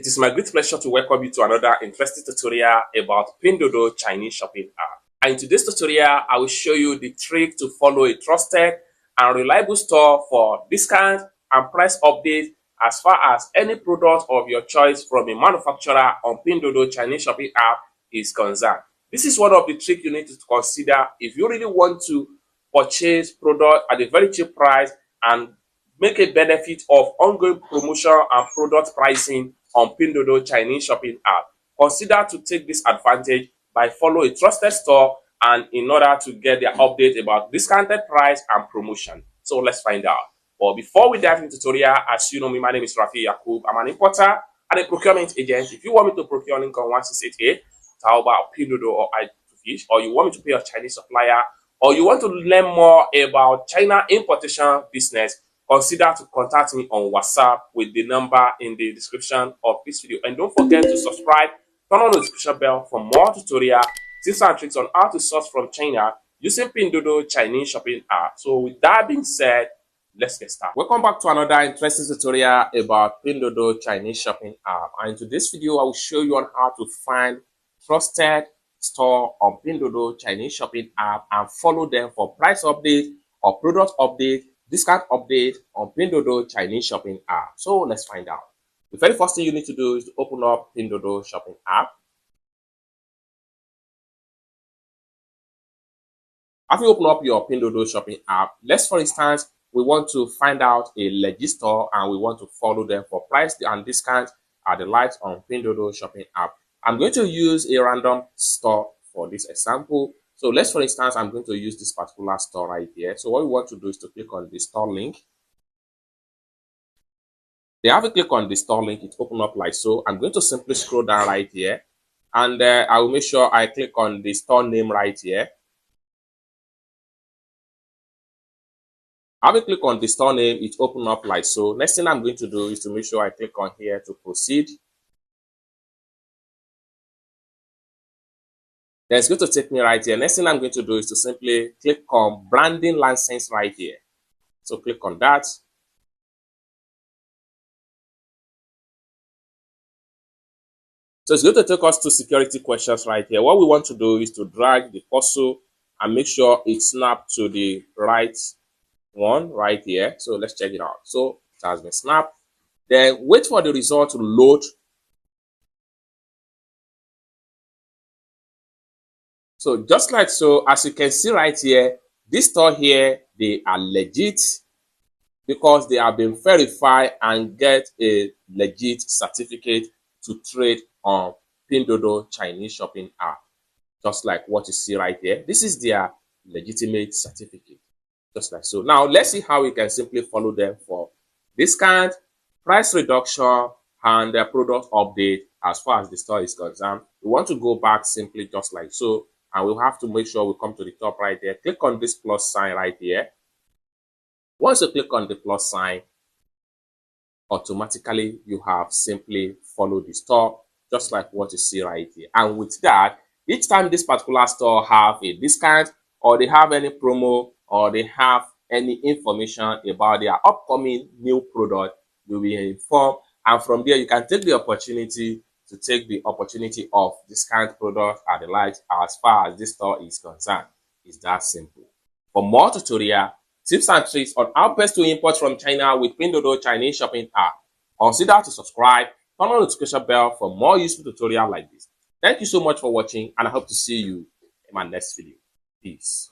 It is my great pleasure to welcome you to another interesting tutorial about Pinduoduo Chinese shopping app. And in today's tutorial, I will show you the trick to follow a trusted and reliable store for discount and price updates as far as any product of your choice from a manufacturer on Pinduoduo Chinese shopping app is concerned. This is one of the tricks you need to consider if you really want to purchase product at a very cheap price and make a benefit of ongoing promotion and product pricing on Pinduoduo Chinese shopping app. Consider to take this advantage by following a trusted store and in order to get their update about discounted price and promotion. So let's find out. But before we dive into the tutorial, as you know me, my name is Rafi Yakub. I'm an importer and a procurement agent. If you want me to procure Lincoln 1688, Taoba, Pinduoduo, or I2Fish, or you want me to pay a Chinese supplier, or you want to learn more about China importation business, consider to contact me on WhatsApp with the number in the description of this video. And don't forget to subscribe, turn on the notification bell for more tutorial, tips and tricks on how to source from China using Pinduoduo Chinese shopping app. So with that being said, let's get started. Welcome back to another interesting tutorial about Pinduoduo Chinese shopping app. And in today's video, I will show you on how to find trusted store on Pinduoduo Chinese shopping app and follow them for price update or product update, discount update on Pinduoduo Chinese shopping app. So let's find out. The very first thing you need to do is to open up Pinduoduo shopping app. After you open up your Pinduoduo shopping app, let's for instance, we want to find out a legit store and we want to follow them for price and discount at the likes on Pinduoduo shopping app. I'm going to use a random store for this example. So let's for instance, I'm going to use this particular store right here. So what we want to do is to click on the store link. Then after click on the store link, it opens up like so. I'm going to simply scroll down right here and I will make sure I click on the store name right here. After click on the store name, it opens up like so. Next thing I'm going to do is to make sure I click on here to proceed. Then it's going to take me right here. Next thing I'm going to do is to simply click on branding license right here. So click on that. So it's going to take us to security questions right here. What we want to do is to drag the cursor and make sure it snaps to the right one right here. So let's check it out. So it has been snapped. Then wait for the result to load. So just like so, as you can see right here, this store here, they are legit because they have been verified and get a legit certificate to trade on Pinduoduo Chinese shopping app. Just like what you see right here. This is their legitimate certificate. Just like so. Now let's see how we can simply follow them for discount, price reduction, and their product update as far as the store is concerned. We want to go back simply just like so. And we'll have to make sure we come to the top right there. Click on this plus sign right here. Once you click on the plus sign, automatically you have simply followed the store, just like what you see right here. And with that, each time this particular store have a discount or they have any promo or they have any information about their upcoming new product, you'll be informed. And from there, you can take the opportunity to take the opportunity of discount product at the likes as far as this store is concerned. It's that simple. For more tutorial, tips and tricks on how best to import from China with Pinduoduo Chinese shopping app, consider to subscribe, turn on the notification bell for more useful tutorial like this. Thank you so much for watching and I hope to see you in my next video. Peace.